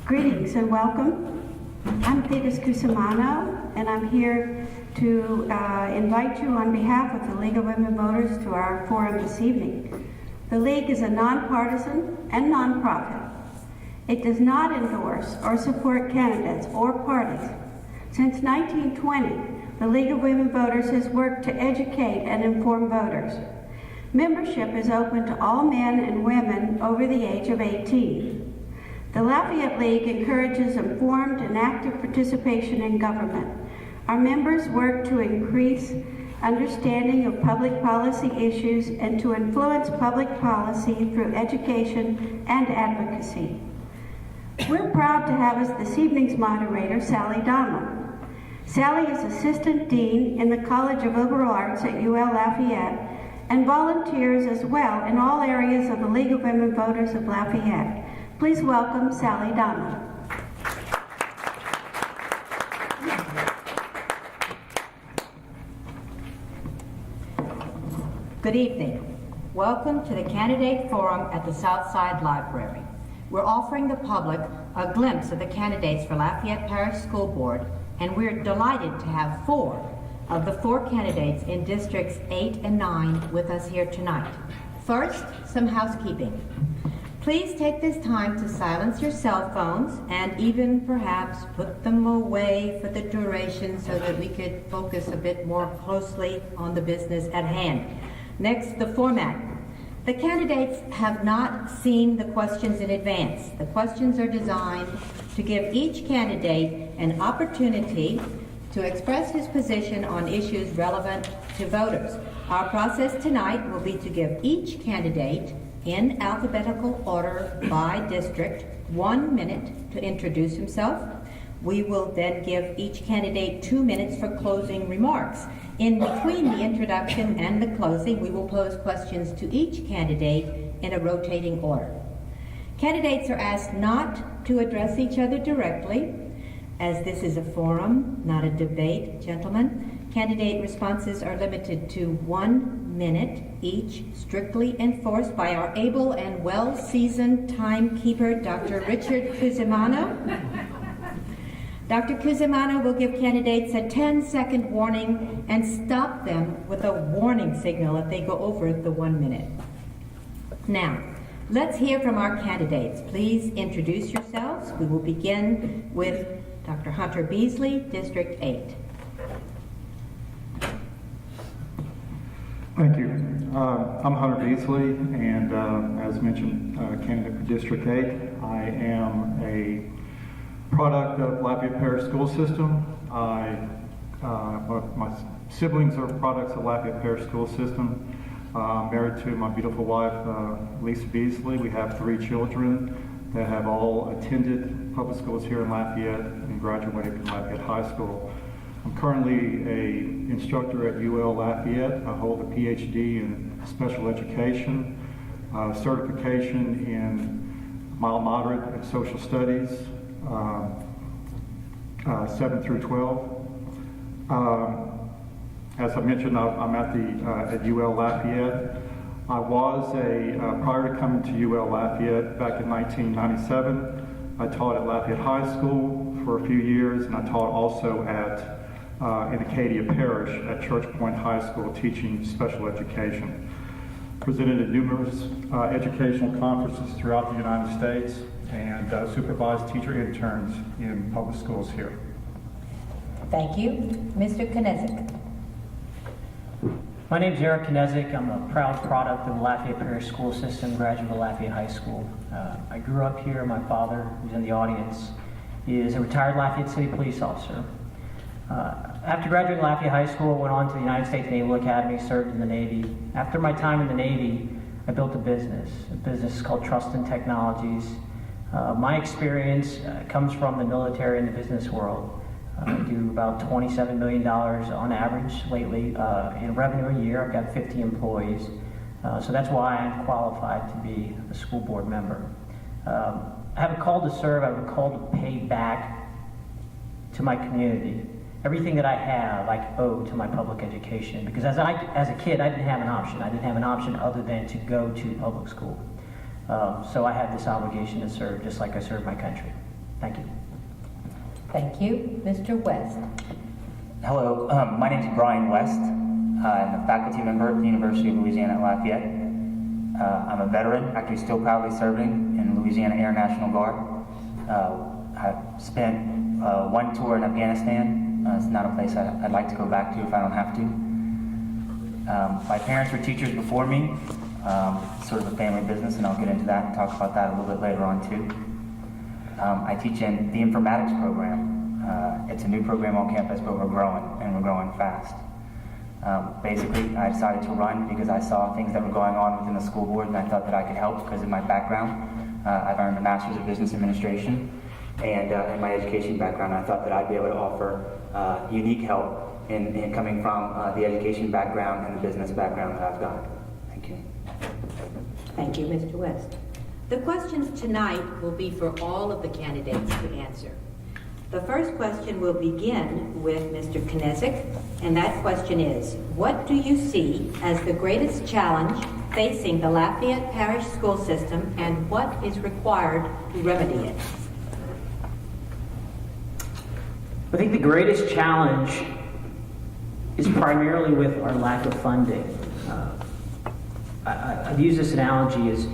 Greetings and welcome. I'm Thetis Cusimano, and I'm here to invite you on behalf of the League of Women Voters to our forum this evening. The League is a nonpartisan and nonprofit. It does not endorse or support candidates or parties. Since 1920, the League of Women Voters has worked to educate and inform voters. Membership is open to all men and women over the age of 18. The Lafayette League encourages informed and active participation in government. Our members work to increase understanding of public policy issues and to influence public policy through education and advocacy. We're proud to have as this evening's moderator, Sally Donnelly. Sally is Assistant Dean in the College of Liberal Arts at UL Lafayette and volunteers as well in all areas of the League of Women Voters of Lafayette. Please welcome Sally Donnelly. Good evening. Welcome to the Candidate Forum at the Southside Library. We're offering the public a glimpse of the candidates for Lafayette Parish School Board, and we're delighted to have 4 of the 4 candidates in Districts 8 and 9 with us here tonight. First, some housekeeping. Please take this time to silence your cell phones and even perhaps put them away for the duration so that we could focus a bit more closely on the business at hand. Next, the format. The candidates have not seen the questions in advance. The questions are designed to give each candidate an opportunity to express his position on issues relevant to voters. Our process tonight will be to give each candidate, in alphabetical order by district, 1 minute to introduce himself. We will then give each candidate 2 minutes for closing remarks. In between the introduction and the closing, we will pose questions to each candidate in a rotating order. Candidates are asked not to address each other directly, as this is a forum, not a debate, gentlemen. Candidate responses are limited to 1 minute each, strictly enforced by our able and well-seasoned timekeeper, Dr. Richard Cusimano. Dr. Cusimano will give candidates a 10-second warning and stop them with a warning signal if they go over the 1 minute. Now, let's hear from our candidates. Please introduce yourselves. We will begin with Dr. Hunter Beasley, District 8. Thank you. I'm Hunter Beasley, and as mentioned, candidate for District 8. I am a product of Lafayette Parish School System. My siblings are products of Lafayette Parish School System. I'm married to my beautiful wife, Lisa Beasley. We have 3 children that have all attended public schools here in Lafayette and graduated from Lafayette High School. I'm currently an instructor at UL Lafayette. I hold a PhD in special education, certification in mild, moderate, and social studies, 7 through 12. As I mentioned, I'm at UL Lafayette. I was prior to coming to UL Lafayette back in 1997, I taught at Lafayette High School for a few years, and I taught also in Acadia Parish at Church Point High School teaching special education. Presented at numerous educational conferences throughout the United States and supervised teacher interns in public schools here. Thank you. Mr. Knezik. My name is Eric Knezik. I'm a proud product of the Lafayette Parish School System, graduate of Lafayette High School. I grew up here. My father, who's in the audience, is a retired Lafayette City police officer. After graduating Lafayette High School, I went on to the United States Naval Academy, served in the Navy. After my time in the Navy, I built a business called Trust and Technologies. My experience comes from the military and the business world. I do about $27 million on average lately in revenue a year. I've got 50 employees. So that's why I'm qualified to be a school board member. I have a call to serve. I have a call to pay back to my community. Everything that I have, I owe to my public education, because as a kid, I didn't have an option. I didn't have an option other than to go to public school. So I have this obligation to serve, just like I serve my country. Thank you. Thank you. Mr. West. Hello, my name is Brian West. I'm a faculty member at the University of Louisiana at Lafayette. I'm a veteran, actually still proudly serving in Louisiana Air National Guard. I've spent one tour in Afghanistan. It's not a place I'd like to go back to if I don't have to. My parents were teachers before me, sort of a family business, and I'll get into that and talk about that a little bit later on too. I teach in the informatics program. It's a new program on campus, but we're growing, and we're growing fast. Basically, I decided to run because I saw things that were going on within the school board, and I thought that I could help because of my background. I've earned a Master's of Business Administration, and in my education background, I thought that I'd be able to offer unique help in coming from the education background and the business background that I've got. Thank you. Thank you, Mr. West. The questions tonight will be for all of the candidates to answer. The first question will begin with Mr. Knezik, and that question is, what do you see as the greatest challenge facing the Lafayette Parish school system, and what is required to remedy it? I think the greatest challenge is primarily with our lack of funding. I've used this analogy as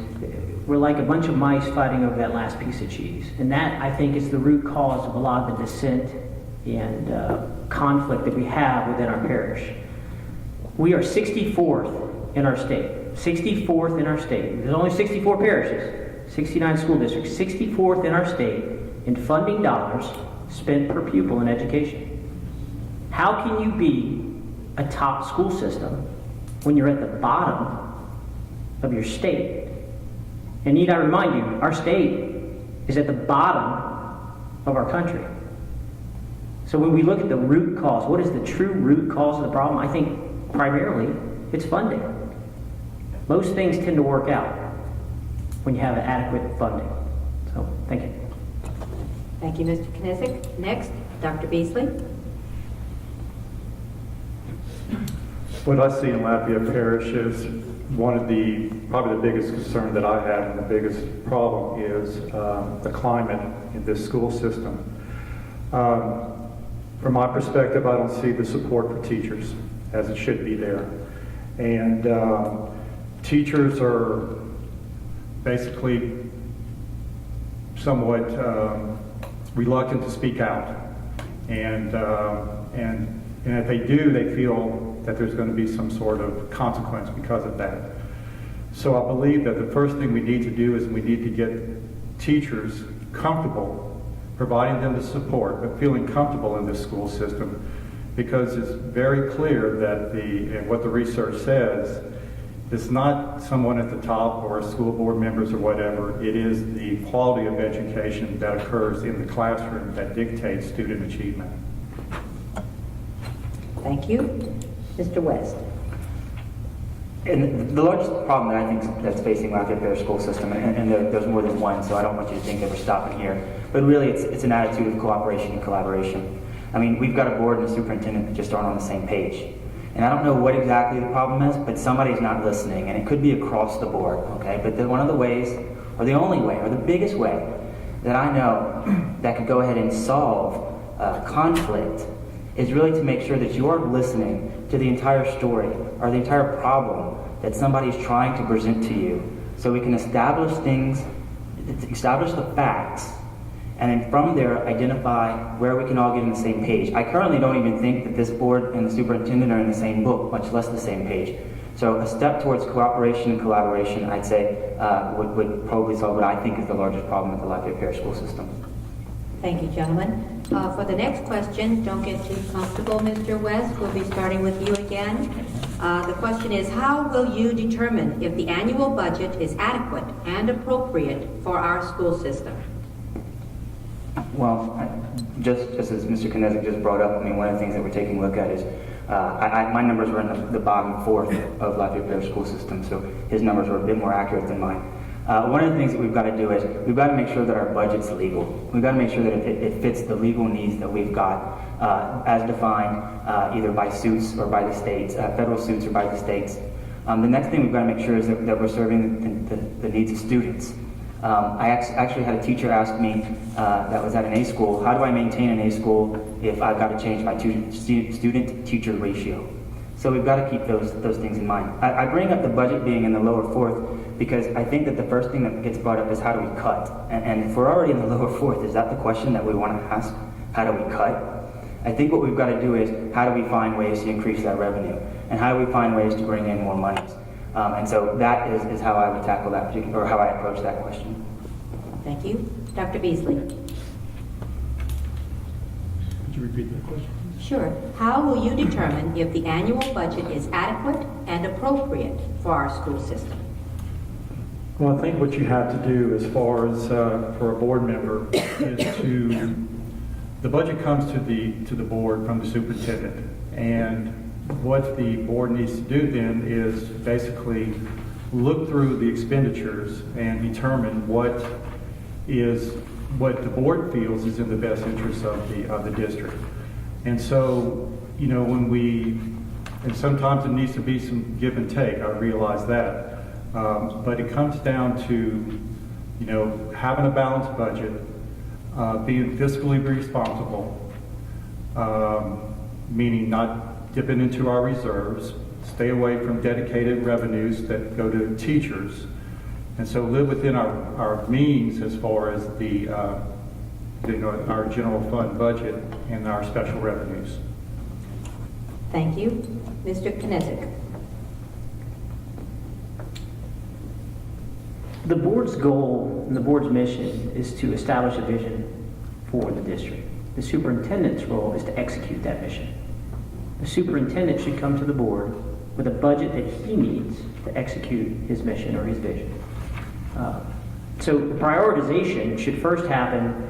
we're like a bunch of mice fighting over that last piece of cheese. And that, I think, is the root cause of a lot of the dissent and conflict that we have within our parish. We are 64th in our state. 64th in our state. There's only 64 parishes, 69 school districts. 64th in our state in funding dollars spent per pupil in education. How can you be a top school system when you're at the bottom of your state? And need I remind you, our state is at the bottom of our country. So when we look at the root cause, what is the true root cause of the problem? I think primarily it's funding. Most things tend to work out when you have adequate funding. So, thank you. Thank you, Mr. Knezik. Next, Dr. Beasley. What I see in Lafayette Parish is probably the biggest concern that I have, and the biggest problem is the climate in this school system. From my perspective, I don't see the support for teachers as it should be there. And teachers are basically somewhat reluctant to speak out. And if they do, they feel that there's going to be some sort of consequence because of that. So I believe that the first thing we need to do is we need to get teachers comfortable, providing them the support, but feeling comfortable in this school system, because it's very clear that what the research says, it's not someone at the top or school board members or whatever. It is the quality of education that occurs in the classroom that dictates student achievement. Thank you. Mr. West. And the largest problem that I think that's facing Lafayette Parish school system, and there's more than one, so I don't want you to think that we're stopping here, but really it's an attitude of cooperation and collaboration. I mean, we've got a board and a superintendent that just aren't on the same page. And I don't know what exactly the problem is, but somebody's not listening, and it could be across the board, okay? But one of the ways, or the only way, or the biggest way that I know that could go ahead and solve conflict is really to make sure that you are listening to the entire story or the entire problem that somebody's trying to present to you, so we can establish the facts, and then from there identify where we can all get on the same page. I currently don't even think that this board and the superintendent are in the same book, much less the same page. So a step towards cooperation and collaboration, I'd say, would probably solve what I think is the largest problem with the Lafayette Parish school system. Thank you, gentlemen. For the next question, don't get too comfortable, Mr. West. We'll be starting with you again. The question is, how will you determine if the annual budget is adequate and appropriate for our school system? Well, just as Mr. Knezik just brought up, I mean, one of the things that we're taking a look at is, my numbers were in the bottom fourth of Lafayette Parish school system, so his numbers were a bit more accurate than mine. One of the things that we've got to do is we've got to make sure that our budget's legal. We've got to make sure that it fits the legal needs that we've got as defined either by suits or by the states, federal suits or by the states. The next thing we've got to make sure is that we're serving the needs of students. I actually had a teacher ask me that was at an A school, how do I maintain an A school if I've got to change my student-teacher ratio? So we've got to keep those things in mind. I bring up the budget being in the lower fourth because I think that the first thing that gets brought up is how do we cut? And if we're already in the lower fourth, is that the question that we want to ask? How do we cut? I think what we've got to do is how do we find ways to increase that revenue? And how do we find ways to bring in more monies? And so that is how I would tackle that particular, or how I approach that question. Thank you. Dr. Beasley. Could you repeat that question? Sure. How will you determine if the annual budget is adequate and appropriate for our school system? Well, I think what you have to do as far as for a board member is the budget comes to the board from the superintendent, and what the board needs to do then is basically look through the expenditures and determine what the board feels is in the best interest of the district. And so, you know, and sometimes it needs to be some give and take, I realize that. But it comes down to, you know, having a balanced budget, being fiscally responsible, meaning not dipping into our reserves, stay away from dedicated revenues that go to teachers, and so live within our means as far as our general fund budget and our special revenues. Thank you. Mr. Knezik. The board's goal and the board's mission is to establish a vision for the district. The superintendent's role is to execute that mission. The superintendent should come to the board with a budget that he needs to execute his mission or his vision. So the prioritization should first happen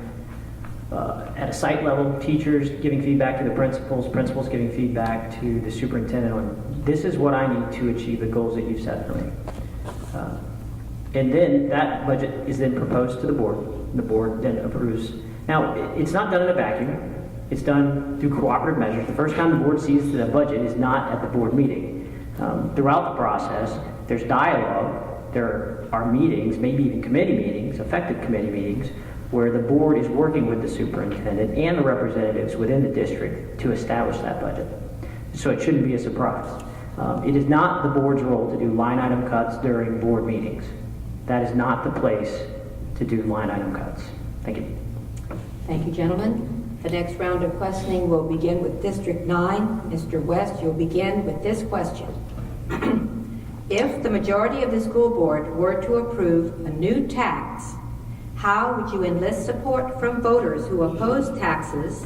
at a site level, teachers giving feedback to the principals, principals giving feedback to the superintendent on this is what I need to achieve the goals that you've set for me. And then that budget is then proposed to the board. The board then approves. Now, it's not done in a vacuum. It's done through cooperative measures. The first time the board sees that a budget is not at the board meeting. Throughout the process, there's dialogue. There are meetings, maybe even committee meetings, effective committee meetings, where the board is working with the superintendent and the representatives within the district to establish that budget. So it shouldn't be a surprise. It is not the board's role to do line item cuts during board meetings. That is not the place to do line item cuts. Thank you. Thank you, gentlemen. The next round of questioning will begin with District 9. Mr. West, you'll begin with this question. If the majority of the school board were to approve a new tax, how would you enlist support from voters who oppose taxes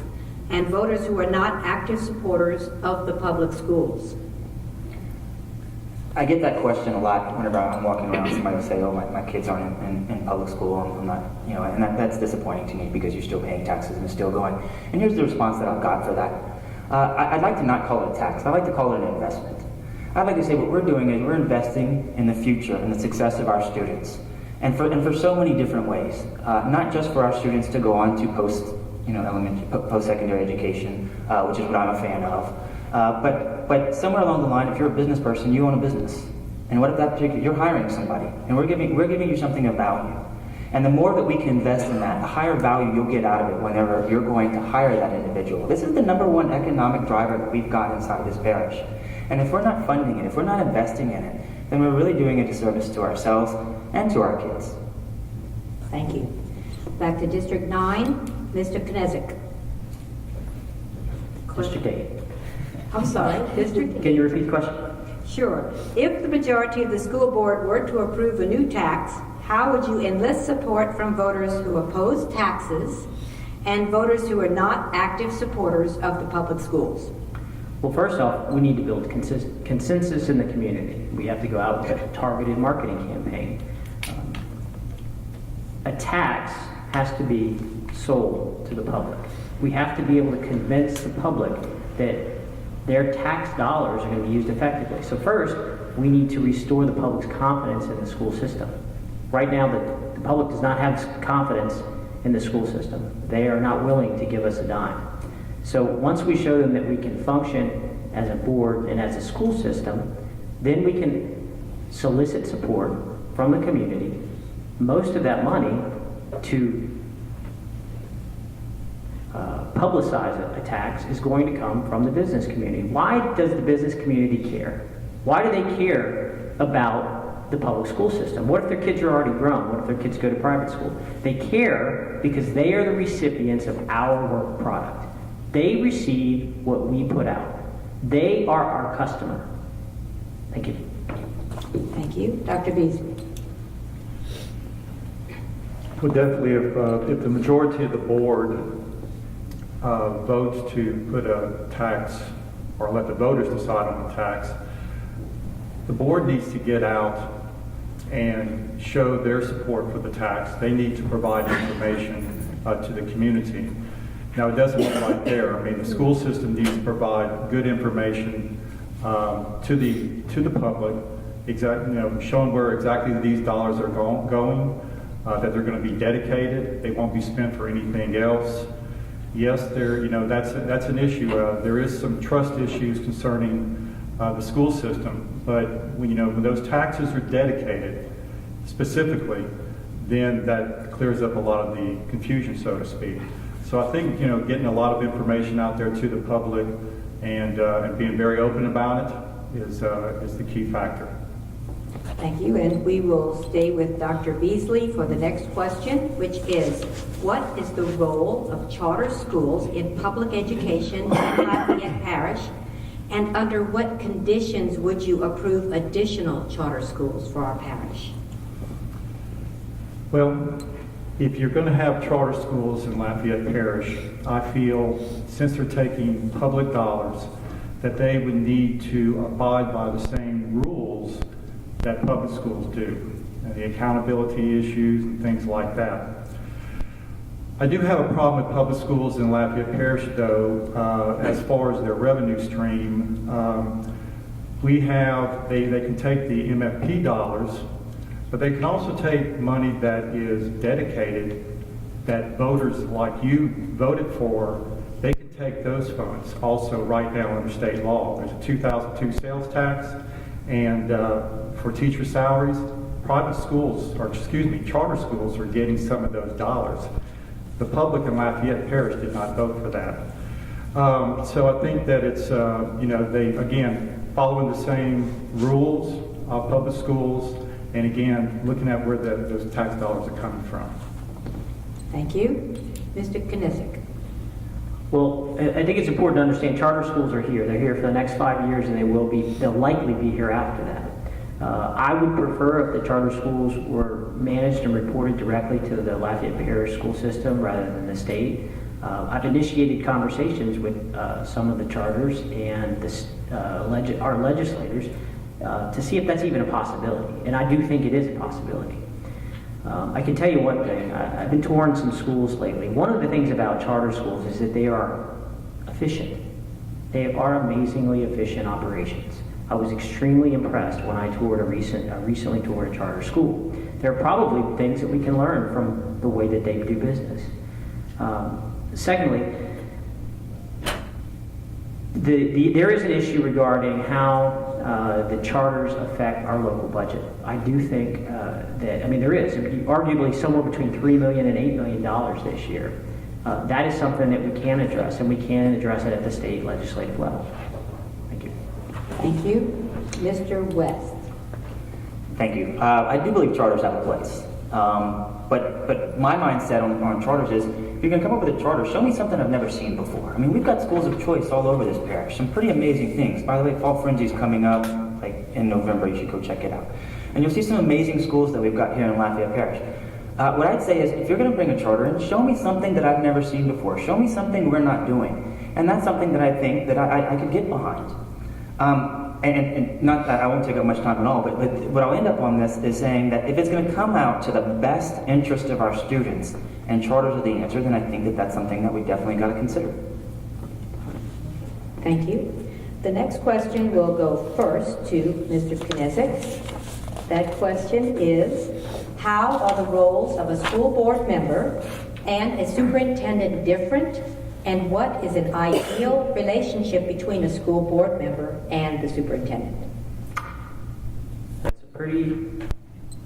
and voters who are not active supporters of the public schools? I get that question a lot whenever I'm walking around. Somebody will say, oh, my kids aren't in public school. I'm not, you know, and that's disappointing to me because you're still paying taxes and it's still going. And here's the response that I've got for that. I'd like to not call it a tax. I like to call it an investment. I'd like to say what we're doing is we're investing in the future and the success of our students. And for so many different ways. Not just for our students to go on to post-secondary education, which is what I'm a fan of. But somewhere along the line, if you're a business person, you own a business. And what if that particular, you're hiring somebody, and we're giving you something of value. And the more that we can invest in that, the higher value you'll get out of it whenever you're going to hire that individual. This is the #1 economic driver that we've got inside this parish. And if we're not funding it, if we're not investing in it, then we're really doing a disservice to ourselves and to our kids. Thank you. Back to District 9, Mr. Knezik. District 8. I'm sorry, District 8. Can you repeat the question? Sure. If the majority of the school board were to approve a new tax, how would you enlist support from voters who oppose taxes and voters who are not active supporters of the public schools? Well, first off, we need to build consensus in the community. We have to go out with a targeted marketing campaign. A tax has to be sold to the public. We have to be able to convince the public that their tax dollars are going to be used effectively. So first, we need to restore the public's confidence in the school system. Right now, the public does not have confidence in the school system. They are not willing to give us a dime. So once we show them that we can function as a board and as a school system, then we can solicit support from the community most of that money to publicize a tax is going to come from the business community. Why does the business community care? Why do they care about the public school system? What if their kids are already grown? What if their kids go to private school? They care because they are the recipients of our work product. They receive what we put out. They are our customer. Thank you. Thank you. Dr. Beasley. Well, definitely, if the majority of the board votes to put a tax, or let the voters decide on the tax, the board needs to get out and show their support for the tax. They need to provide information to the community. Now, it doesn't look like there. I mean, the school system needs to provide good information to the public, showing where exactly these dollars are going, that they're going to be dedicated. They won't be spent for anything else. Yes, that's an issue. There is some trust issues concerning the school system, but when those taxes are dedicated specifically, then that clears up a lot of the confusion, so to speak. So I think getting a lot of information out there to the public and being very open about it is the key factor. Thank you, and we will stay with Dr. Beasley for the next question, which is, what is the role of charter schools in public education in Lafayette Parish, and under what conditions would you approve additional charter schools for our parish? Well, if you're going to have charter schools in Lafayette Parish, I feel, since they're taking public dollars, that they would need to abide by the same rules that public schools do, and the accountability issues and things like that. I do have a problem with public schools in Lafayette Parish, though, as far as their revenue stream. They can take the MFP dollars, but they can also take money that is dedicated, that voters like you voted for. They can take those funds also right now under state law. There's a 2002 sales tax, and for teacher salaries, charter schools are getting some of those dollars. The public in Lafayette Parish did not vote for that. So I think that it's, they, again, following the same rules of public schools, and again, looking at where those tax dollars are coming from. Thank you. Mr. Knizik. Well, I think it's important to understand charter schools are here. They're here for the next 5 years, and they'll likely be here after that. I would prefer if the charter schools were managed and reported directly to the Lafayette Parish school system rather than the state. I've initiated conversations with some of the charters and our legislators to see if that's even a possibility, and I do think it is a possibility. I can tell you one thing. I've been touring some schools lately. One of the things about charter schools is that they are efficient. They are amazingly efficient operations. I was extremely impressed when I recently toured a charter school. There are probably things that we can learn from the way that they do business. Secondly, there is an issue regarding how the charters affect our local budget. I do think there is arguably somewhere between $3 million and $8 million this year. That is something that we can address, and we can address it at the state legislative level. Thank you. Thank you. Mr. West. Thank you. I do believe charters have a place. But my mindset on charters is, if you're going to come up with a charter, show me something I've never seen before. I mean, we've got schools of choice all over this parish. Some pretty amazing things. By the way, Fall Frenzy's coming up like in November. You should go check it out. And you'll see some amazing schools that we've got here in Lafayette Parish. What I'd say is, if you're going to bring a charter in, show me something that I've never seen before. Show me something we're not doing. And that's something that I think that I could get behind. And not that I won't take up much time at all, but what I'll end up on this is saying that if it's going to come out to the best interest of our students and charters are the answer, then I think that that's something that we definitely got to consider. Thank you. The next question will go first to Mr. Knizik. That question is, how are the roles of a school board member and a superintendent different? And what is an ideal relationship between a school board member and the superintendent? That's a pretty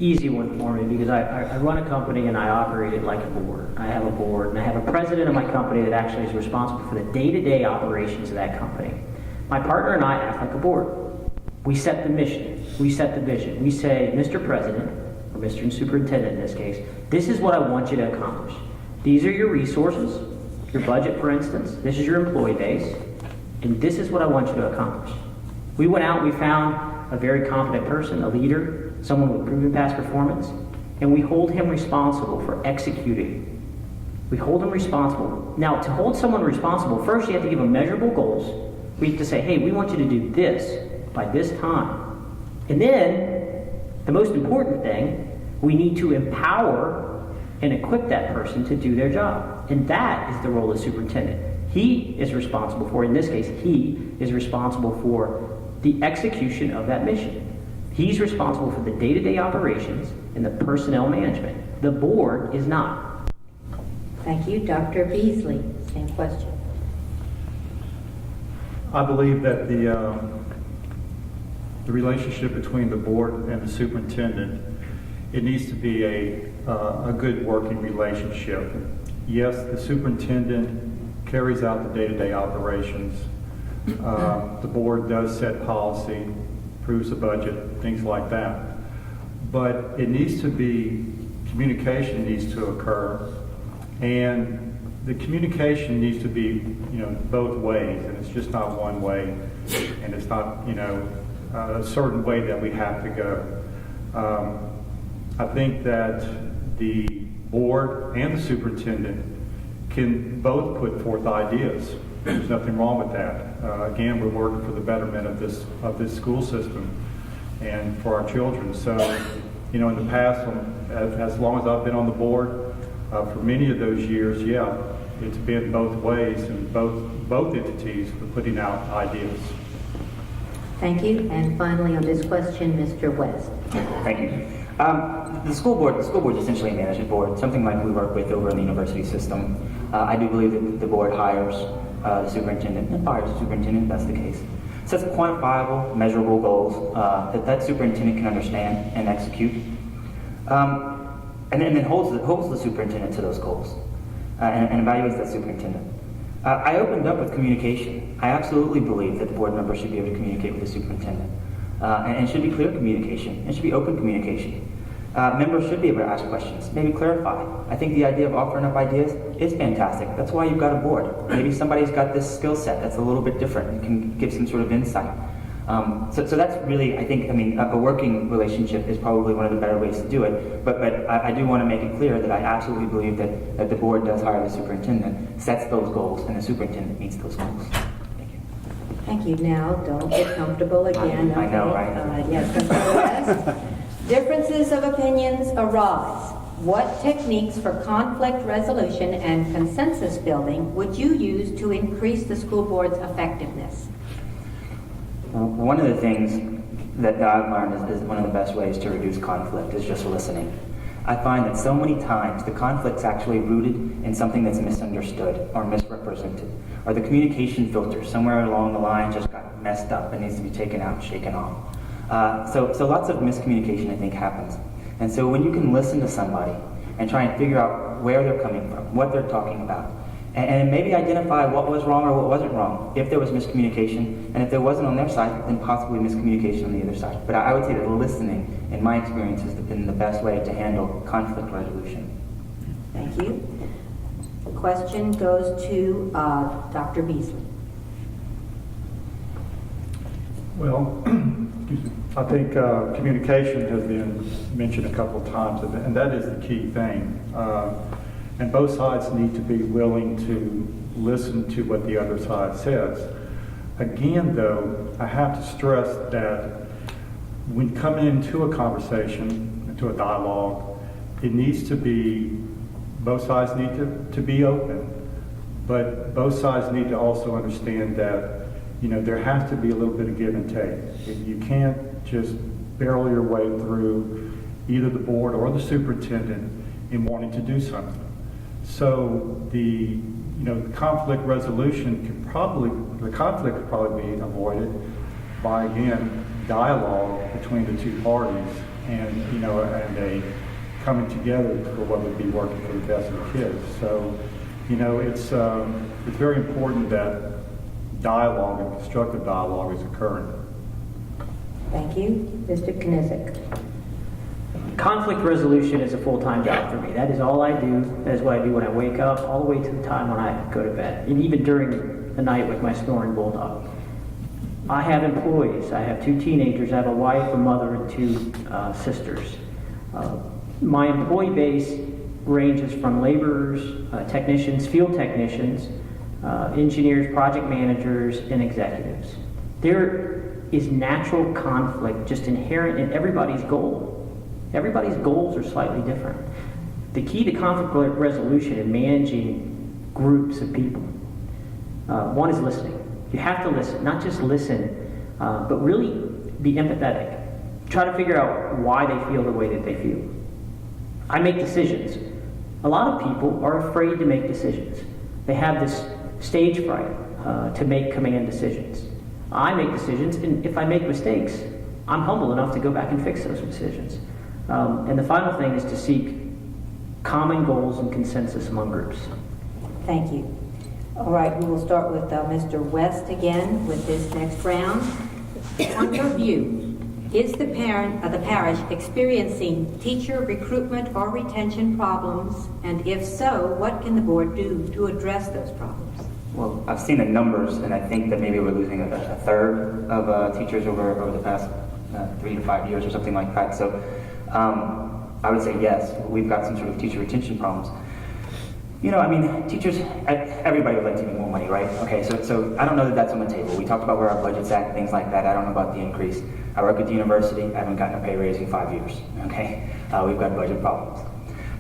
easy one for me because I run a company and I operate it like a board. I have a board and I have a president of my company that actually is responsible for the day-to-day operations of that company. My partner and I act like a board. We set the mission. We set the vision. We say, Mr. President, or Mr. Superintendent in this case, this is what I want you to accomplish. These are your resources, your budget, for instance. This is your employee base, and this is what I want you to accomplish. We went out and we found a very competent person, a leader, someone with proven past performance, and we hold him responsible for executing. We hold him responsible. Now, to hold someone responsible, first you have to give them measurable goals. We have to say, hey, we want you to do this by this time. And then, the most important thing, we need to empower and equip that person to do their job. And that is the role of the superintendent. He is responsible for, in this case, he is responsible for the execution of that mission. He's responsible for the day-to-day operations and the personnel management. The board is not. Thank you. Dr. Beasley, same question. I believe that the relationship between the board and the superintendent, it needs to be a good working relationship. Yes, the superintendent carries out the day-to-day operations. The board does set policy, approves the budget, things like that. But it needs to be, communication needs to occur, and the communication needs to be, both ways, and it's just not one way, and it's not, a certain way that we have to go. I think that the board and the superintendent can both put forth ideas. There's nothing wrong with that. Again, we're working for the betterment of this school system and for our children. So, in the past, as long as I've been on the board, for many of those years, yeah, it's been both ways, and both entities are putting out ideas. Thank you. And finally, on this question, Mr. West. Thank you. The school board is essentially a management board, something like we work with over in the university system. I do believe that the board hires the superintendent and fires the superintendent, if that's the case. Sets quantifiable, measurable goals that superintendent can understand and execute. And then holds the superintendent to those goals and evaluates that superintendent. I opened up with communication. I absolutely believe that the board members should be able to communicate with the superintendent. And it should be clear communication. It should be open communication. Members should be able to ask questions, maybe clarify. I think the idea of offering up ideas is fantastic. That's why you've got a board. Maybe somebody's got this skill set that's a little bit different and can give some sort of insight. So that's really, a working relationship is probably one of the better ways to do it. But I do want to make it clear that I absolutely believe that the board does hire the superintendent, sets those goals, and the superintendent meets those goals. Thank you. Thank you. Now, don't get comfortable again. I know, right? Yes, Mr. West. Differences of opinions arise. What techniques for conflict resolution and consensus building would you use to increase the school board's effectiveness? One of the things that I've learned is one of the best ways to reduce conflict is just listening. I find that so many times the conflict's actually rooted in something that's misunderstood or misrepresented, or the communication filter somewhere along the line just got messed up and needs to be taken out and shaken off. So lots of miscommunication, I think, happens. And so when you can listen to somebody and try and figure out where they're coming from, what they're talking about, and maybe identify what was wrong or what wasn't wrong, if there was miscommunication, and if there wasn't on their side, then possibly miscommunication on the other side. But I would say that listening, in my experience, has been the best way to handle conflict resolution. Thank you. The question goes to Dr. Beasley. Well, I think communication has been mentioned a couple of times, and that is the key thing. And both sides need to be willing to listen to what the other side says. Again, though, I have to stress that when coming into a conversation, into a dialogue, it needs to be, both sides need to be open, but both sides need to also understand that, there has to be a little bit of give and take. You can't just barrel your way through either the board or the superintendent in wanting to do something. So the conflict resolution could probably be avoided by, again, dialogue between the two parties and, you know, and a coming together for what would be working for the best of the kids. So, you know, it's very important that dialogue and constructive dialogue is occurring. Thank you. Mr. Knizik. Conflict resolution is a full-time job for me. That is all I do. That is what I do when I wake up, all the way to the time when I go to bed, and even during the night with my snoring bulldog. I have employees. I have 2 teenagers. I have a wife, a mother, and 2 sisters. My employee base ranges from laborers, technicians, field technicians, engineers, project managers, and executives. There is natural conflict just inherent in everybody's goal. Everybody's goals are slightly different. The key to conflict resolution and managing groups of people, one is listening. You have to listen, not just listen, but really be empathetic. Try to figure out why they feel the way that they feel. I make decisions. A lot of people are afraid to make decisions. They have this stage fright to make command decisions. I make decisions, and if I make mistakes, I'm humble enough to go back and fix those decisions. And the final thing is to seek common goals and consensus among groups. Thank you. All right, we will start with Mr. West again with this next round. On your view, is the parish experiencing teacher recruitment or retention problems? And if so, what can the board do to address those problems? Well, I've seen the numbers, and I think that maybe we're losing a third of teachers over the past 3 to 5 years or something like that. So I would say yes, we've got some sort of teacher retention problems. You know, I mean, teachers, everybody would like to make more money, right? Okay, so I don't know that that's on the table. We talked about where our budget's at and things like that. I don't know about the increase. I work at the university. I haven't gotten a pay raise in 5 years, okay? We've got budget problems.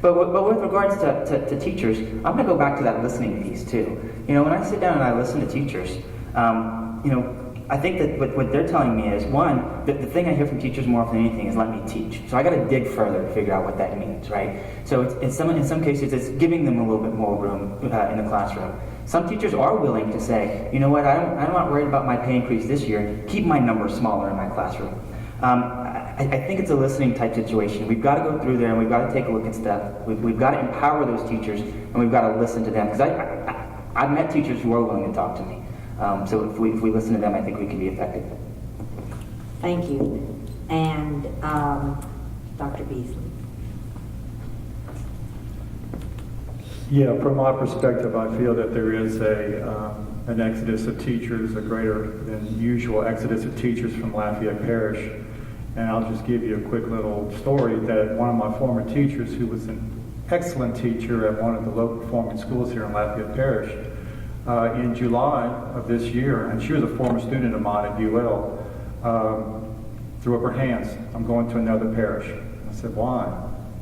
But with regards to teachers, I'm going to go back to that listening piece too. You know, when I sit down and I listen to teachers, you know, I think that what they're telling me is, one, the thing I hear from teachers more often than anything is let me teach. So I got to dig further to figure out what that means, right? So in some cases, it's giving them a little bit more room in the classroom. Some teachers are willing to say, you know what, I'm not worried about my pay increase this year. Keep my numbers smaller in my classroom. I think it's a listening type situation. We've got to go through there and we've got to take a look at stuff. We've got to empower those teachers and we've got to listen to them. Because I've met teachers who are willing to talk to me. So if we listen to them, I think we can be effective. Thank you. And Dr. Beasley. Yeah, from my perspective, I feel that there is an exodus of teachers, a greater than usual exodus of teachers from Lafayette Parish. And I'll just give you a quick little story that one of my former teachers, who was an excellent teacher at one of the low performing schools here in Lafayette Parish, in July of this year, and she was a former student of mine at UL, threw up her hands. I'm going to another parish. I said, why?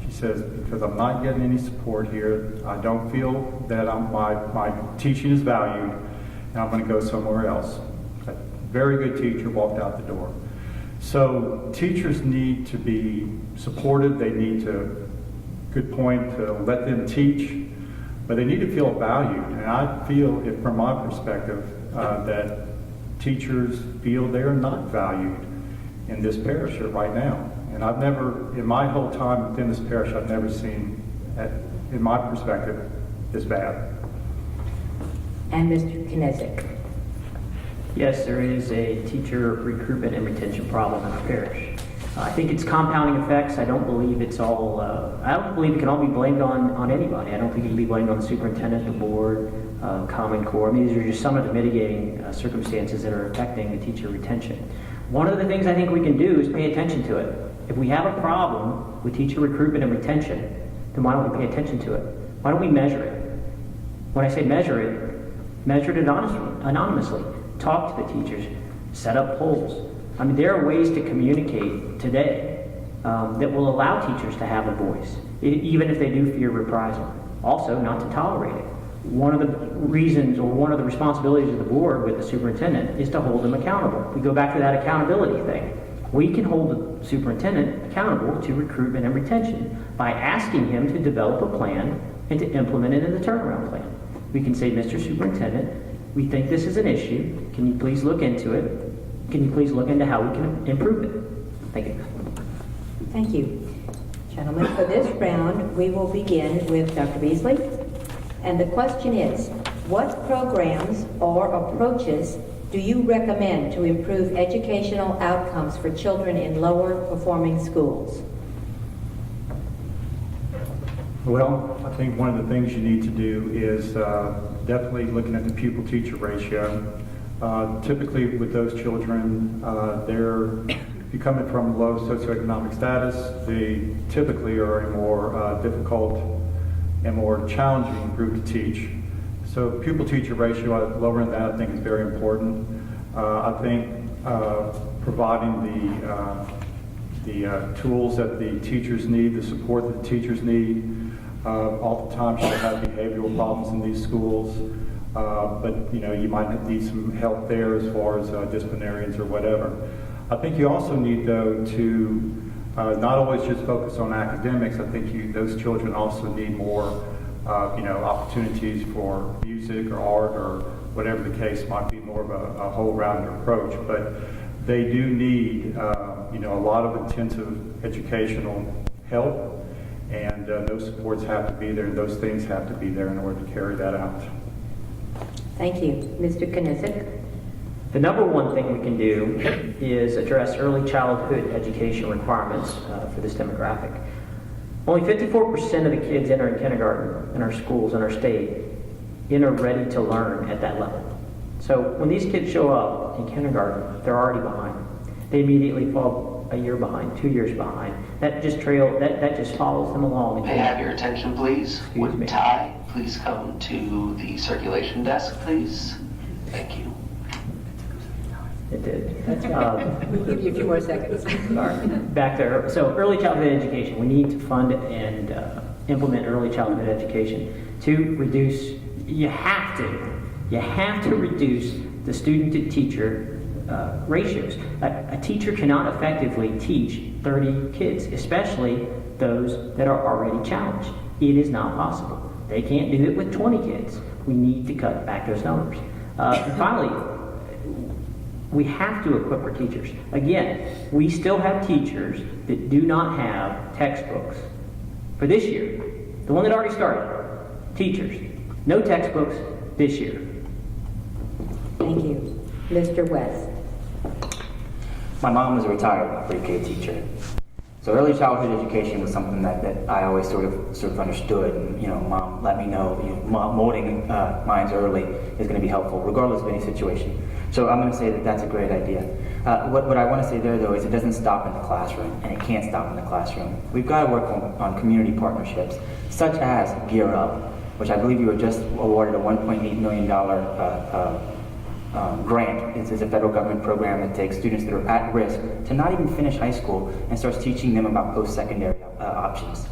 She says, because I'm not getting any support here. I don't feel that my teaching is valued, and I'm going to go somewhere else. A very good teacher walked out the door. So teachers need to be supported. They need to, good point, to let them teach. But they need to feel valued, and I feel, from my perspective, that teachers feel they are not valued in this parish right now. And I've never, in my whole time within this parish, I've never seen, in my perspective, this bad. And Mr. Knizik. Yes, there is a teacher recruitment and retention problem in our parish. I think it's compounding effects. I don't believe it's all, I don't believe it can all be blamed on anybody. I don't think it can be blamed on the superintendent, the board, Common Core. I mean, these are just some of the mitigating circumstances that are affecting the teacher retention. One of the things I think we can do is pay attention to it. If we have a problem with teacher recruitment and retention, then why don't we pay attention to it? Why don't we measure it? When I say measure it anonymously. Talk to the teachers, set up polls. I mean, there are ways to communicate today that will allow teachers to have a voice, even if they do fear reprisal. Also, not to tolerate it. One of the reasons, or one of the responsibilities of the board with the superintendent is to hold them accountable. We go back to that accountability thing. We can hold the superintendent accountable to recruitment and retention by asking him to develop a plan and to implement it in the turnaround plan. We can say, Mr. Superintendent, we think this is an issue. Can you please look into it? Can you please look into how we can improve it? Thank you. Thank you. Gentlemen, for this round, we will begin with Dr. Beasley. And the question is, what programs or approaches do you recommend to improve educational outcomes for children in lower performing schools? Well, I think one of the things you need to do is definitely looking at the pupil-teacher ratio. Typically with those children, if you're coming from low socioeconomic status, they typically are a more difficult and more challenging group to teach. So pupil-teacher ratio, lowering that I think is very important. I think providing the tools that the teachers need, the support that the teachers need. Oftentimes you have behavioral problems in these schools, but you might need some help there as far as disciplinarians or whatever. I think you also need, though, to not always just focus on academics. I think those children also need more, opportunities for music or art or whatever the case might be, more of a whole-rounded approach. But they do need, a lot of intensive educational help. And those supports have to be there, and those things have to be there in order to carry that out. Thank you. Mr. Knizik? The number one thing we can do is address early childhood education requirements for this demographic. Only 54% of the kids entering kindergarten in our schools in our state enter ready to learn at that level. So when these kids show up in kindergarten, they're already behind. They immediately fall a year behind, 2 years behind. That just follows them along. May I have your attention, please? Would Ty please come to the circulation desk, please? Thank you. It did. We'll give you a few more seconds. Sorry. Back there. So early childhood education. We need to fund and implement early childhood education to reduce. You have to reduce the student to teacher ratios. A teacher cannot effectively teach 30 kids, especially those that are already challenged. It is not possible. They can't do it with 20 kids. We need to cut back those numbers. And finally, we have to equip our teachers. Again, we still have teachers that do not have textbooks. For this year, the one that already started, teachers, no textbooks this year. Thank you. Mr. West? My mom was a retired pre-K teacher. So early childhood education was something that I always sort of understood. And, Mom let me know, molding minds early is going to be helpful, regardless of any situation. So I'm going to say that that's a great idea. What I want to say there, though, is it doesn't stop in the classroom, and it can't stop in the classroom. We've got to work on community partnerships, such as Gear Up, which I believe you were just awarded a $1.8 million grant. It's a federal government program that takes students that are at risk to not even finish high school and starts teaching them about post-secondary options.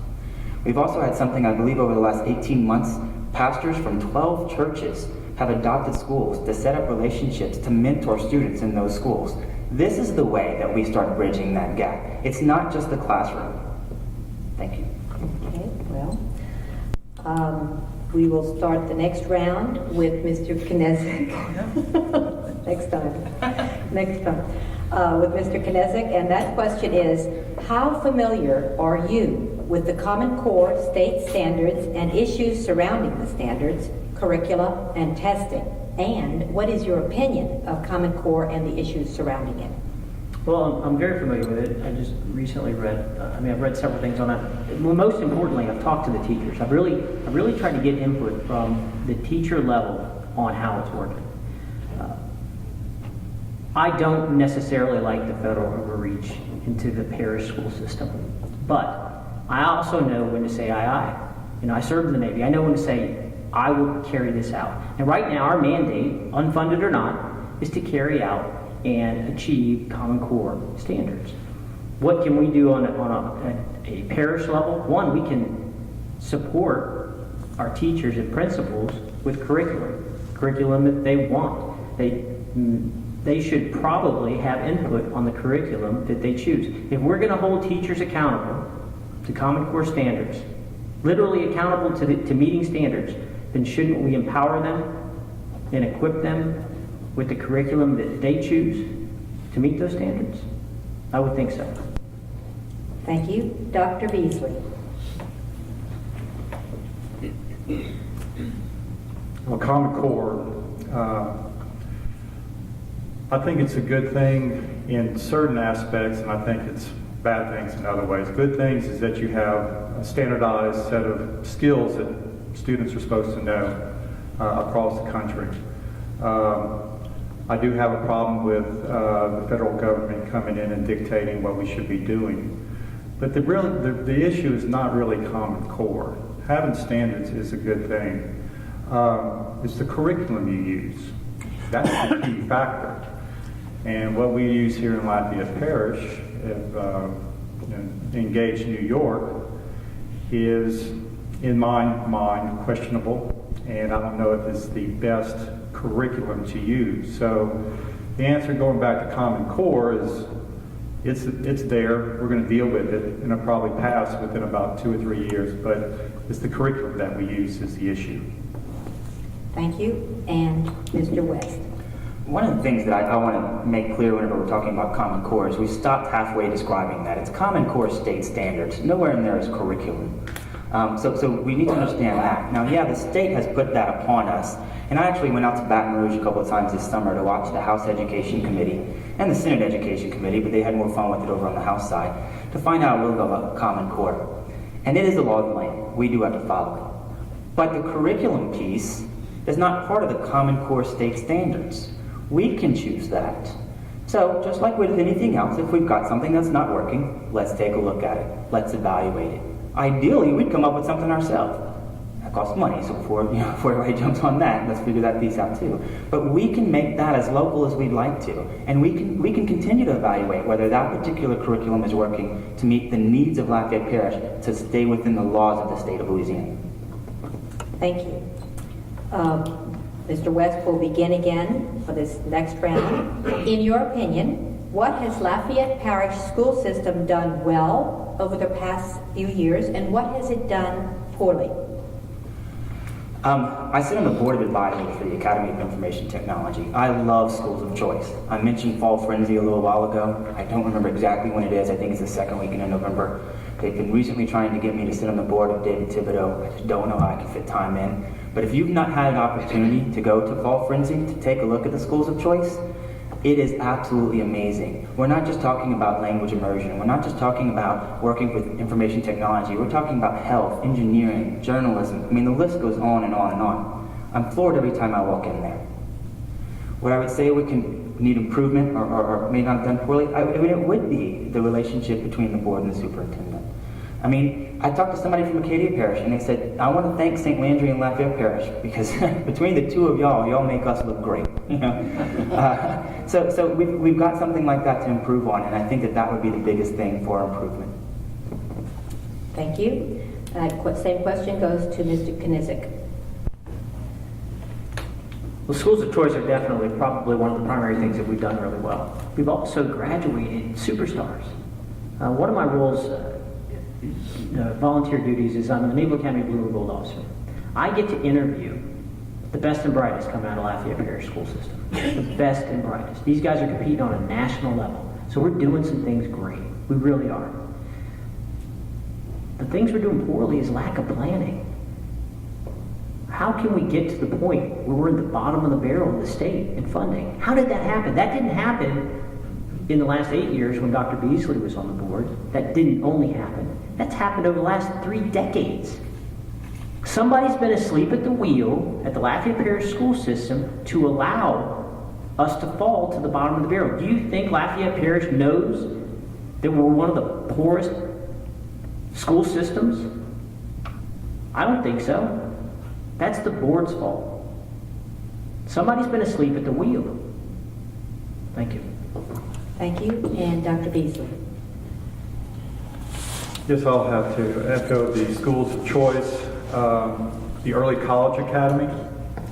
We've also had something, I believe, over the last 18 months, pastors from 12 churches have adopted schools to set up relationships to mentor students in those schools. This is the way that we start bridging that gap. It's not just the classroom. Thank you. Okay, well, we will start the next round with Mr. Knizik. Next time. With Mr. Knizik, and that question is, how familiar are you with the Common Core state standards and issues surrounding the standards, curricula, and testing? And what is your opinion of Common Core and the issues surrounding it? Well, I'm very familiar with it. I just recently read, I've read several things on it. Well, most importantly, I've talked to the teachers. I've really tried to get input from the teacher level on how it's working. I don't necessarily like the federal overreach into the parish school system, but I also know when to say aye. I served in the Navy. I know when to say, I will carry this out. And right now, our mandate, unfunded or not, is to carry out and achieve Common Core standards. What can we do on a parish level? One, we can support our teachers and principals with curriculum that they want. They should probably have input on the curriculum that they choose. If we're going to hold teachers accountable to Common Core standards, literally accountable to meeting standards, then shouldn't we empower them and equip them with the curriculum that they choose to meet those standards? I would think so. Thank you. Dr. Beasley. Well, Common Core, I think it's a good thing in certain aspects, and I think it's bad things in other ways. Good things is that you have a standardized set of skills that students are supposed to know across the country. I do have a problem with the federal government coming in and dictating what we should be doing. But the issue is not really Common Core. Having standards is a good thing. It's the curriculum you use. That's the key factor. And what we use here in Lafayette Parish, Engage New York, is, in my mind, questionable. And I don't know if it's the best curriculum to use. So the answer, going back to Common Core, is it's there. We're going to deal with it, and it'll probably pass within about 2 or 3 years. But it's the curriculum that we use is the issue. Thank you. And Mr. West. One of the things that I want to make clear whenever we're talking about Common Core is we stopped halfway describing that. It's Common Core state standards. Nowhere in there is curriculum. So we need to understand that. Now, yeah, the state has put that upon us. And I actually went out to Baton Rouge a couple of times this summer to watch the House Education Committee and the Senate Education Committee, but they had more fun with it over on the House side, to find out a little bit about Common Core. And it is the law of the land. We do have to follow it. But the curriculum piece is not part of the Common Core state standards. We can choose that. So, just like with anything else, if we've got something that's not working, let's take a look at it. Let's evaluate it. Ideally, we'd come up with something ourselves. That costs money, so before everybody jumps on that, let's figure that piece out too. But we can make that as local as we'd like to, and we can continue to evaluate whether that particular curriculum is working to meet the needs of Lafayette Parish to stay within the laws of the state of Louisiana. Thank you. Mr. West will begin again for this next round. In your opinion, what has Lafayette Parish school system done well over the past few years, and what has it done poorly? I sit on the board of advisors for the Academy of Information Technology. I love schools of choice. I mentioned Fall Frenzy a little while ago. I don't remember exactly when it is. I think it's the second weekend in November. They've been recently trying to get me to sit on the board of David Thibodeau. I just don't know how I can fit time in. But if you've not had an opportunity to go to Fall Frenzy to take a look at the schools of choice, it is absolutely amazing. We're not just talking about language immersion. We're not just talking about working with information technology. We're talking about health, engineering, journalism. I mean, the list goes on and on and on. I'm floored every time I walk in there. What I would say we can need improvement or may not have done poorly, it would be the relationship between the board and the superintendent. I mean, I talked to somebody from Acadia Parish, and they said, I want to thank St. Landry and Lafayette Parish, because between the two of y'all make us look great. You know? So we've got something like that to improve on, and I think that would be the biggest thing for improvement. Thank you. Same question goes to Mr. Knizik. Well, schools of choice are definitely probably one of the primary things that we've done really well. We've also graduated superstars. One of my roles, volunteer duties, is I'm the Naval Academy Blue and Gold officer. I get to interview the best and brightest coming out of Lafayette Parish school system. The best and brightest. These guys are competing on a national level. So we're doing some things great. We really are. The things we're doing poorly is lack of planning. How can we get to the point where we're at the bottom of the barrel in the state in funding? How did that happen? That didn't happen in the last 8 years when Dr. Beasley was on the board. That didn't only happen. That's happened over the last 3 decades. Somebody's been asleep at the wheel at the Lafayette Parish school system to allow us to fall to the bottom of the barrel. Do you think Lafayette Parish knows that we're one of the poorest school systems? I don't think so. That's the board's fault. Somebody's been asleep at the wheel. Thank you. Thank you. And Dr. Beasley. Yes, I'll have to echo the schools of choice. The Early College Academy,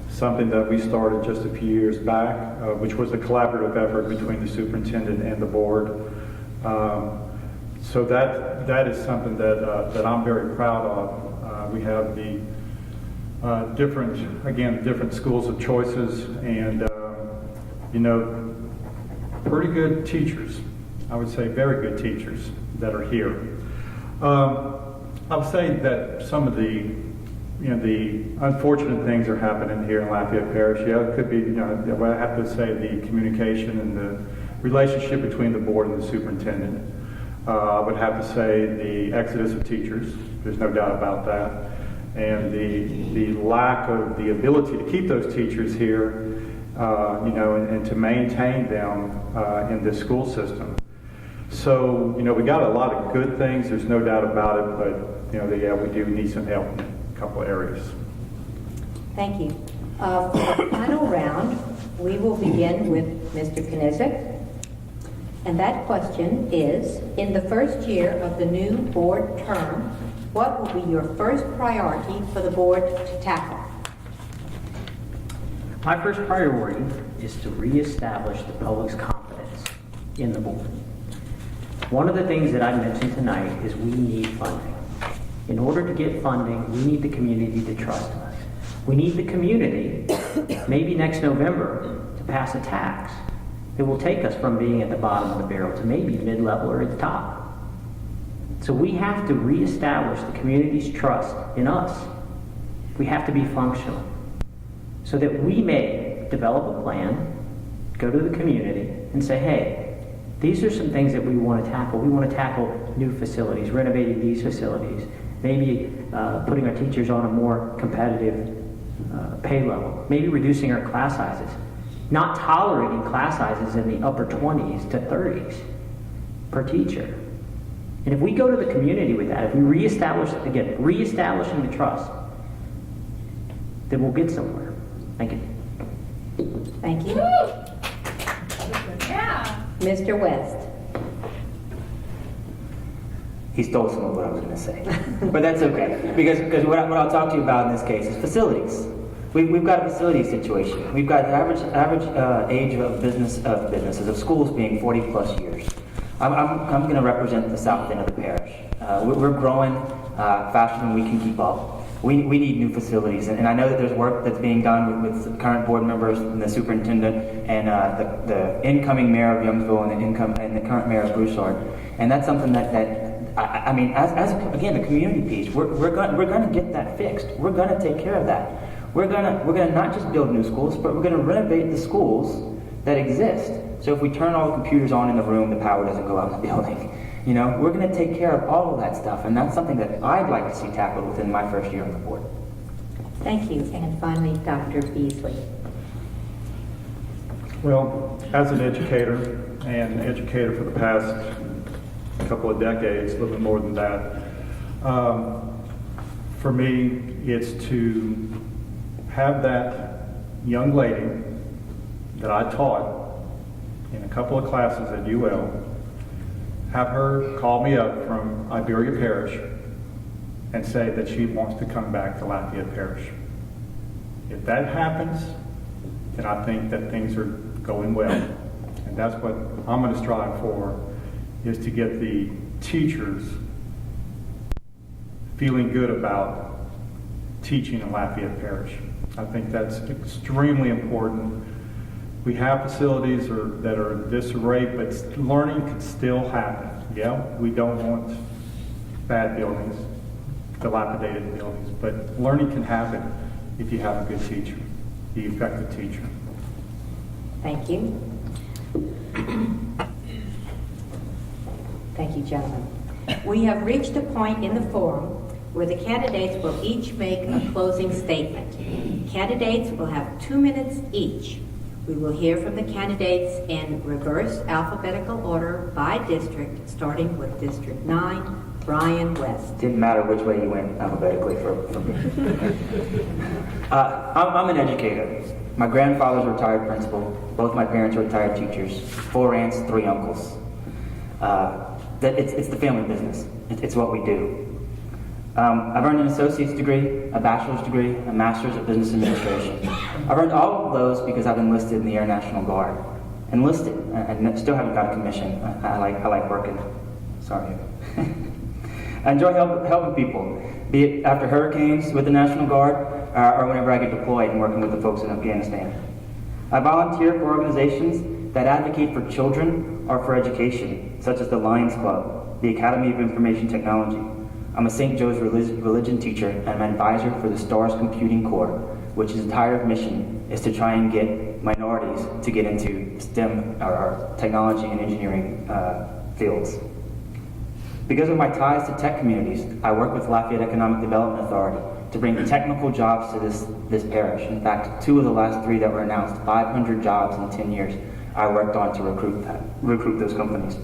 something that we started just a few years back, which was a collaborative effort between the superintendent and the board. So that is something that I'm very proud of. We have the different schools of choices, and pretty good teachers. I would say very good teachers that are here. I would say that some of the unfortunate things are happening here in Lafayette Parish. Yeah, it could be, I have to say the communication and the relationship between the board and the superintendent. I would have to say the exodus of teachers. There's no doubt about that. And the lack of the ability to keep those teachers here, and to maintain them in this school system. So, we got a lot of good things. There's no doubt about it, but, we do need some help in a couple of areas. Thank you. For the final round, we will begin with Mr. Knizik. And that question is, in the first year of the new board term, what will be your first priority for the board to tackle? My first priority is to reestablish the public's confidence in the board. One of the things that I mentioned tonight is we need funding. In order to get funding, we need the community to trust us. We need the community, maybe next November, to pass a tax that will take us from being at the bottom of the barrel to maybe mid-level or at the top. So we have to reestablish the community's trust in us. We have to be functional so that we may develop a plan, go to the community, and say, hey, these are some things that we want to tackle. We want to tackle new facilities, renovating these facilities, maybe putting our teachers on a more competitive pay level, maybe reducing our class sizes, not tolerating class sizes in the upper 20s to 30s per teacher. And if we go to the community with that, if we reestablish, again, reestablishing the trust, then we'll get somewhere. Thank you. Thank you. Yeah. Mr. West. He stole some of what I was going to say, but that's okay, because what I'll talk to you about in this case is facilities. We've got a facility situation. We've got the average age of businesses of schools being 40 plus years. I'm going to represent the south end of the parish. We're growing faster than we can keep up. We need new facilities, and I know that there's work that's being done with the current board members and the superintendent and the incoming mayor of Youngsville and the current mayor of Broussard, and that's something that I mean, as again, the community piece, we're going to get that fixed. We're going to take care of that. We're going to not just build new schools, but we're going to renovate the schools that exist. So if we turn all the computers on in the room, the power doesn't go out in the building. We're going to take care of all of that stuff, and that's something that I'd like to see tackled within my first year on the board. Thank you. And finally, Dr. Beasley. Well, as an educator, and educator for the past couple of decades, a little bit more than that, for me, it's to have that young lady that I taught in a couple of classes at UL, have her call me up from Iberia Parish and say that she wants to come back to Lafayette Parish. If that happens, then I think that things are going well. And that's what I'm going to strive for, is to get the teachers feeling good about teaching in Lafayette Parish. I think that's extremely important. We have facilities that are disarray, but learning can still happen. Yeah, we don't want bad buildings, dilapidated buildings, but learning can happen if you have a good teacher, the effective teacher. Thank you. Thank you, gentlemen. We have reached a point in the forum where the candidates will each make a closing statement. Candidates will have 2 minutes each. We will hear from the candidates in reverse alphabetical order by district, starting with District 9, Brian West. Didn't matter which way you went alphabetically for me. I'm an educator. My grandfather's a retired principal. Both my parents are retired teachers. 4 aunts, 3 uncles. It's the family business. It's what we do. I've earned an associate's degree, a bachelor's degree, a master's of business administration. I've earned all of those because I've enlisted in the Air National Guard. Enlisted. I still haven't got a commission. I like working. Sorry. I enjoy helping people, be it after hurricanes with the National Guard or whenever I get deployed and working with the folks in Afghanistan. I volunteer for organizations that advocate for children or for education, such as the Lions Club, the Academy of Information Technology, I'm a St. Joe's religion teacher, and I'm an advisor for the STARS Computing Corps, which is entire mission is to try and get minorities to get into STEM, or technology and engineering fields. Because of my ties to tech communities, I work with Lafayette Economic Development Authority to bring technical jobs to this parish. In fact, 2 of the last 3 that were announced, 500 jobs in 10 years, I worked on to recruit those companies.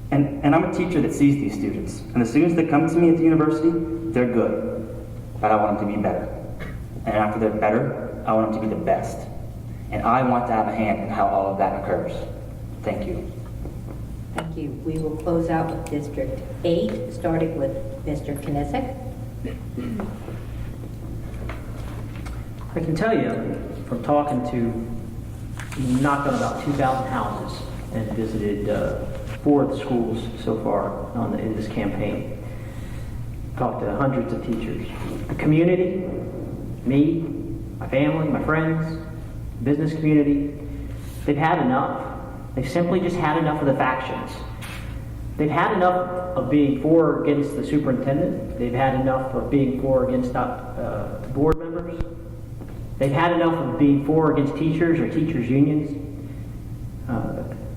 And I'm a teacher that sees these students. And the students that come to me at the university, they're good, but I want them to be better. And after they're better, I want them to be the best. And I want to have a hand in how all of that occurs. Thank you. Thank you. We will close out with District 8, starting with Mr. Knisik. I can tell you from talking to, knocked on about 2,000 houses and visited 4 of the schools so far in this campaign. Talked to hundreds of teachers. The community, me, my family, my friends, business community, they've had enough. They've simply just had enough of the factions. They've had enough of being for or against the superintendent. They've had enough of being for or against the board members. They've had enough of being for or against teachers or teachers' unions.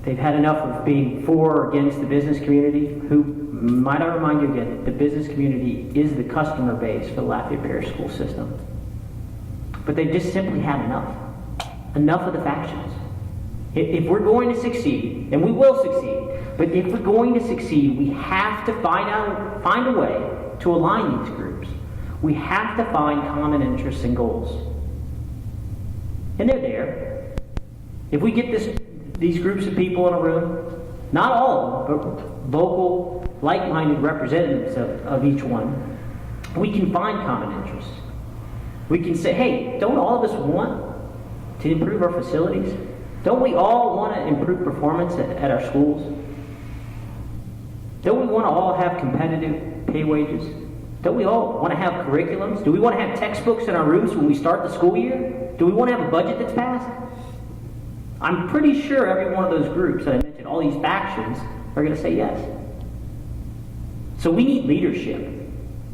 They've had enough of being for or against the business community, who, might I remind you again, the business community is the customer base for the Lafayette Parish School System. But they've just simply had enough. Enough of the factions. If we're going to succeed, and we will succeed, but if we're going to succeed, we have to find a way to align these groups. We have to find common interests and goals. And they're there. If we get these groups of people in a room, not all, but vocal, like-minded representatives of each one, we can find common interests. We can say, hey, don't all of us want to improve our facilities? Don't we all want to improve performance at our schools? Don't we want to all have competitive pay wages? Don't we all want to have curriculums? Do we want to have textbooks in our rooms when we start the school year? Do we want to have a budget that's passed? I'm pretty sure every one of those groups that I mentioned, all these factions, are going to say yes. So we need leadership.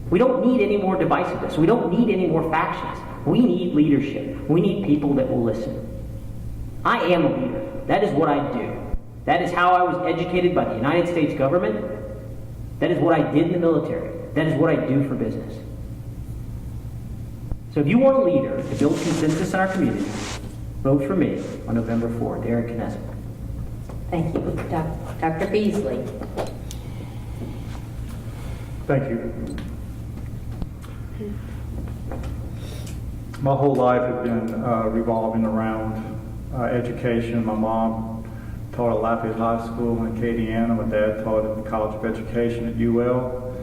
We don't need any more divisiveness. We don't need any more factions. We need leadership. We need people that will listen. I am a leader. That is what I do. That is how I was educated by the United States government. That is what I did in the military. That is what I do for business. So if you want a leader to build consensus in our community, vote for me on November 4th, Eric Knesset. Thank you. Dr. Beasley. Thank you. My whole life has been revolving around education. My mom taught at Lafayette High School in Acadiana. My dad taught at the College of Education at UL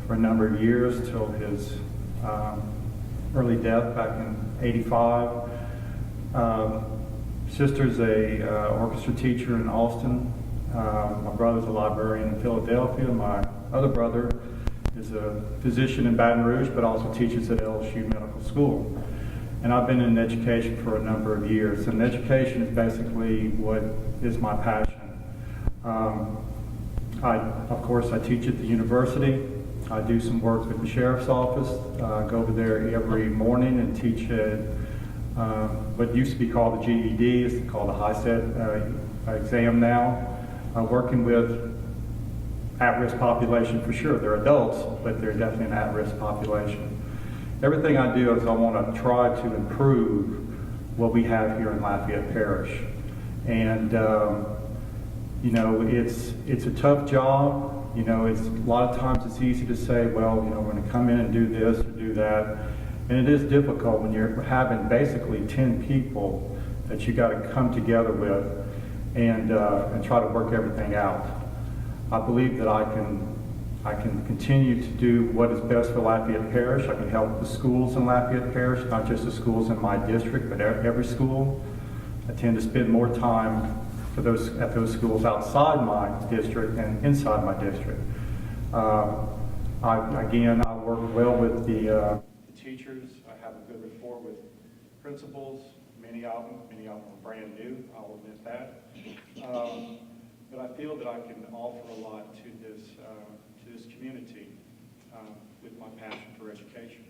for a number of years till his early death back in '85. Sister's a orchestra teacher in Austin. My brother's a librarian in Philadelphia. My other brother is a physician in Baton Rouge, but also teaches at LSU Medical School. And I've been in education for a number of years. And education is basically what is my passion. Of course, I teach at the university. I do some work with the sheriff's office. I go over there every morning and teach at what used to be called the GED. It's called the high-set exam now. Working with at-risk population for sure. They're adults, but they're definitely an at-risk population. Everything I do is I want to try to improve what we have here in Lafayette Parish. And, you know, it's a tough job. You know, it's a lot of times it's easy to say, well, you know, we're going to come in and do this or do that. And it is difficult when you're having basically 10 people that you got to come together with and try to work everything out. I believe that I can continue to do what is best for Lafayette Parish. I can help the schools in Lafayette Parish, not just the schools in my district, but every school. I tend to spend more time at those schools outside my district and inside my district. I work well with the teachers. I have a good rapport with principals. Many of them are brand new, I'll admit that. But I feel that I can offer a lot to this this community with my passion for education.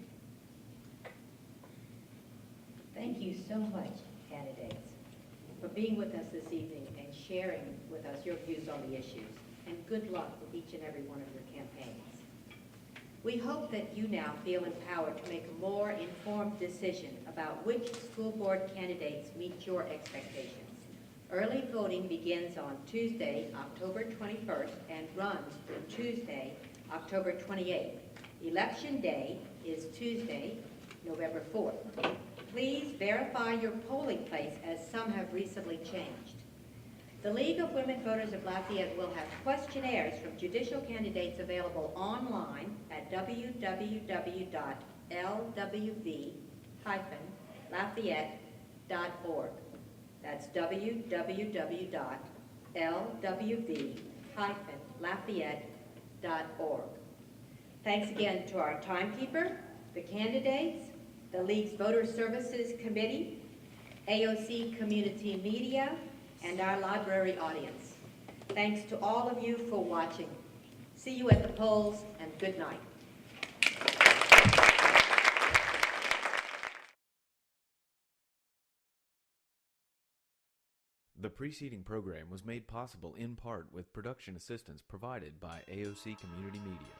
Thank you so much, candidates, for being with us this evening and sharing with us your views on the issues. And good luck with each and every one of your campaigns. We hope that you now feel empowered to make a more informed decision about which school board candidates meet your expectations. Early voting begins on Tuesday, October 21st and runs through Tuesday, October 28th. Election day is Tuesday, November 4th. Please verify your polling place, as some have recently changed. The League of Women Voters of Lafayette will have questionnaires from judicial candidates available online at www.lwv-lafayette.org. That's www.lwv-lafayette.org. Thanks again to our timekeeper, the candidates, the League's Voter Services Committee, AOC Community Media, and our library audience. Thanks to all of you for watching. See you at the polls, and good night. The preceding program was made possible in part with production assistance provided by AOC Community Media.